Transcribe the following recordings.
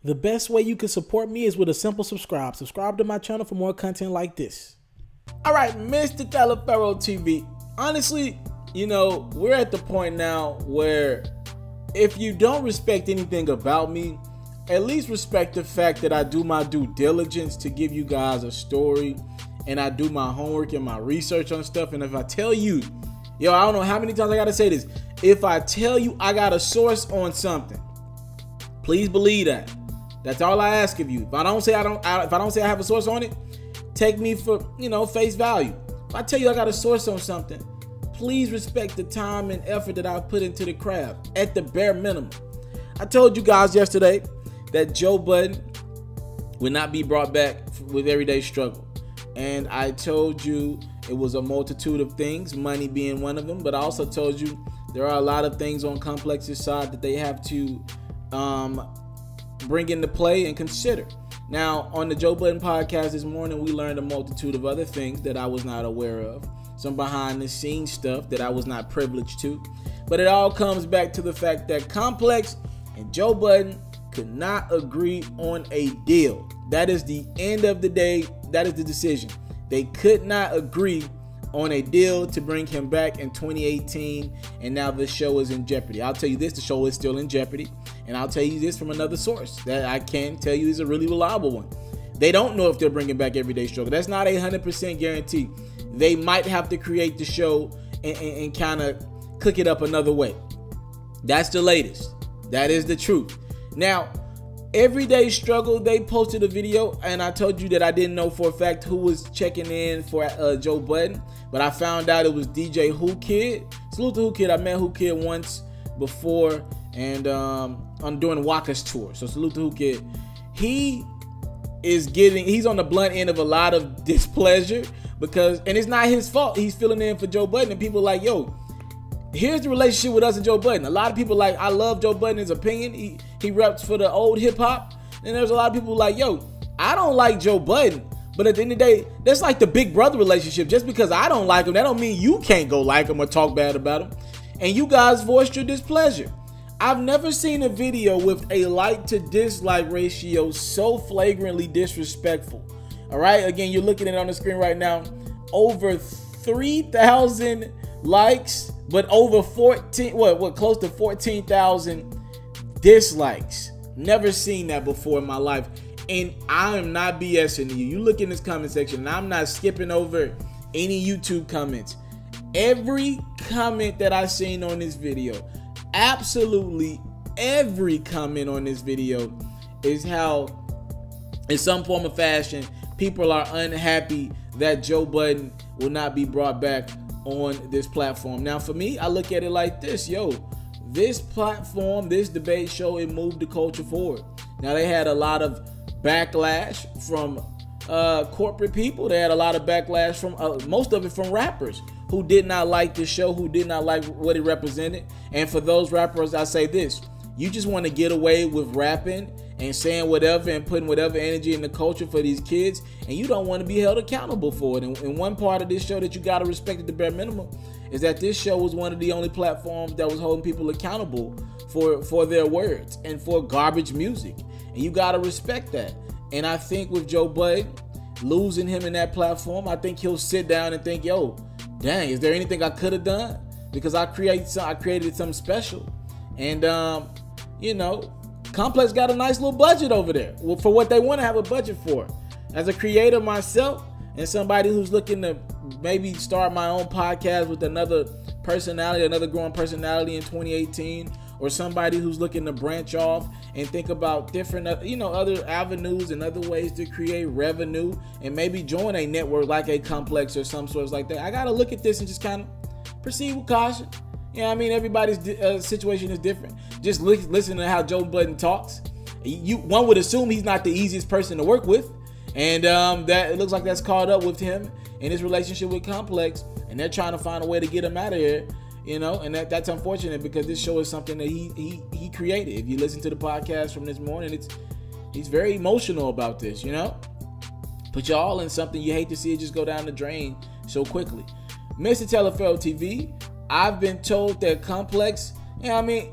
The best way you can support me is with a simple subscribe. Subscribe to my channel for more content like this. All right, Mr. TALIAFERRO TV. Honestly, you know, we're at the point now where if you don't respect anything about me, at least respect the fact that I do my due diligence to give you guys a story, and I do my homework and my research on stuff. And if I tell you, yo, I don't know how many times I gotta say this, if I tell you I got a source on something, please believe that. That's all I ask of you. If I don't say I have a source on it, take me for, you know, face value. If I tell you I got a source on something, please respect the time and effort that I've put into the craft at the bare minimum. I told you guys yesterday that Joe Budden would not be brought back with Everyday Struggle. And I told you it was a multitude of things, money being one of them. But I also told you there are a lot of things on Complex's side that they have to bring into play and consider. Now, on the Joe Budden podcast this morning, we learned a multitude of other things that I was not aware of. Some behind the scenes stuff that I was not privileged to. But it all comes back to the fact that Complex and Joe Budden could not agree on a deal. That is the end of the day. That is the decision. They could not agree on a deal to bring him back in 2018, and now the show is in jeopardy. I'll tell you this, the show is still in jeopardy, and I'll tell you this from another source that I can tell you is a really reliable one. They don't know if they're bringing back Everyday Struggle. That's not a 100% guarantee. They might have to create the show and kind of cook it up another way. That's the latest. That is the truth. Now, Everyday Struggle, they posted a video, and I told you that I didn't know for a fact who was checking in for Joe Budden, but I found out it was DJ Who Kid. Salute to Who Kid. I met Who Kid once before, and I'm doing Waka's tour. So salute to Who Kid. He's on the blunt end of a lot of displeasure because, and it's not his fault. He's filling in for Joe Budden, and people are like, yo, here's the relationship with us and Joe Budden. A lot of people like, I love Joe Budden's opinion. He reps for the old hip hop. And there's a lot of people like, yo, I don't like Joe Budden. But at the end of the day, that's like the big brother relationship. Just because I don't like him, that don't mean you can't go like him or talk bad about him. And you guys voiced your displeasure. I've never seen a video with a like to dislike ratio so flagrantly disrespectful. All right, again, you're looking at it on the screen right now. Over 3,000 likes, but over close to 14,000 dislikes. Never seen that before in my life. And I am not BSing you. You look in this comment section, and I'm not skipping over any YouTube comments. Every comment that I've seen on this video, absolutely every comment on this video, is how, in some form or fashion, people are unhappy that Joe Budden will not be brought back on this platform. Now, for me, I look at it like this. Yo, this platform, this debate show, it moved the culture forward. Now, they had a lot of backlash from corporate people. They had a lot of backlash from most of it from rappers who did not like the show, who did not like what it represented. And for those rappers, I say this: you just want to get away with rapping and saying whatever and putting whatever energy in the culture for these kids, and you don't want to be held accountable for it. And one part of this show that you got to respect at the bare minimum is that this show was one of the only platforms that was holding people accountable for their words and for garbage music. And you got to respect that. And I think with Joe Budden, losing him in that platform, I think he'll sit down and think, yo, dang, is there anything I could have done? Because I created something special. And, you know, Complex got a nice little budget over there for what they want to have a budget for. As a creator myself and somebody who's looking to maybe start my own podcast with another personality, another growing personality in 2018, or somebody who's looking to branch off and think about different, you know, other avenues and other ways to create revenue and maybe join a network like a Complex or some sorts like that. I got to look at this and just kind of proceed with caution. You know what I mean? Everybody's situation is different. Just listen to how Joe Budden talks. One would assume he's not the easiest person to work with. And that it looks like that's caught up with him in his relationship with Complex. And they're trying to find a way to get him out of here. You know, and that's unfortunate because this show is something that he created. If you listen to the podcast from this morning, he's very emotional about this, you know. Put you all in something you hate to see it just go down the drain so quickly. Mr. TALIAFERRO TV, I've been told that Complex, you know what I mean,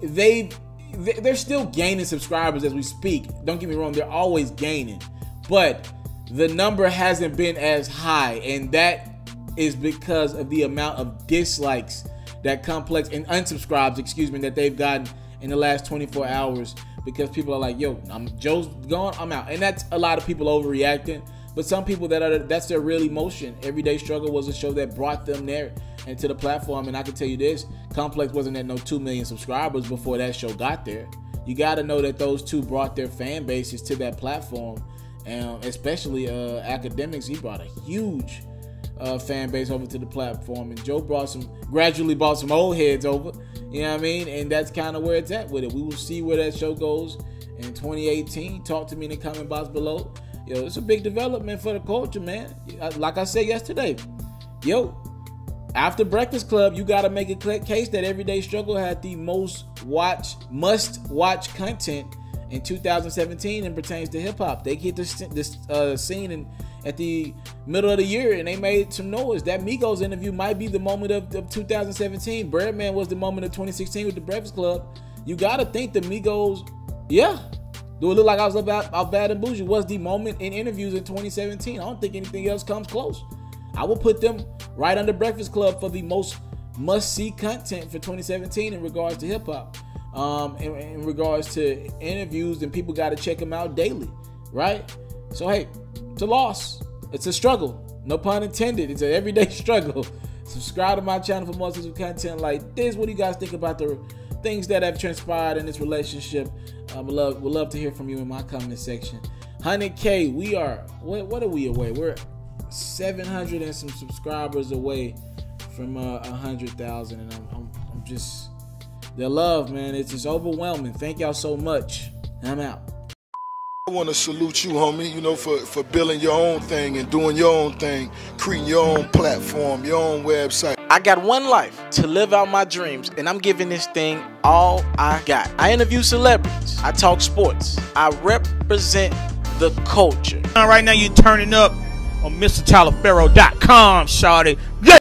they're still gaining subscribers as we speak. Don't get me wrong, they're always gaining. But the number hasn't been as high, and that is because of the amount of dislikes that Complex and unsubscribes, that they've gotten in the last 24 hours, because people are like, yo, Joe's gone, I'm out. And that's a lot of people overreacting, but some people that's their real emotion. Everyday Struggle was a show that brought them there and to the platform, and I can tell you this, Complex wasn't at no 2 million subscribers before that show got there. You got to know that those two brought their fan bases to that platform, and especially Academics, he brought a huge fan base over to the platform, and Joe gradually brought some old heads over, you know what I mean? And that's kind of where it's at with it. We will see where that show goes in 2018. Talk to me in the comment box below. Yo, it's a big development for the culture, man. Like I said yesterday, yo, after Breakfast Club, you got to make a case that Everyday Struggle had the most must-watch content in 2017 and pertains to hip-hop. They hit this scene at the middle of the year, and they made some noise. That Migos interview might be the moment of 2017. Birdman was the moment of 2016 with the Breakfast Club. You got to think the Migos, yeah, do it look like I was about Bad and Bougie, was the moment in interviews in 2017. I don't think anything else comes close. I will put them right under Breakfast Club for the most must-see content for 2017 in regards to hip-hop. In regards to interviews, and people got to check them out daily, right? So, hey, it's a loss. It's a struggle. No pun intended. It's an everyday struggle. Subscribe to my channel for more content like this. What do you guys think about the things that have transpired in this relationship? We'd love to hear from you in my comment section. 100K, we are, what are we away? We're 700 and some subscribers away from 100,000, and I'm just, the love, man, it's just overwhelming. Thank y'all so much. I'm out. I want to salute you, homie, you know, for building your own thing and doing your own thing, creating your own platform, your own website. I got one life to live out my dreams, and I'm giving this thing all I got. I interview celebrities. I talk sports. I represent the culture. Right now you're turning up on itsmrtaliaferro.com, shawty.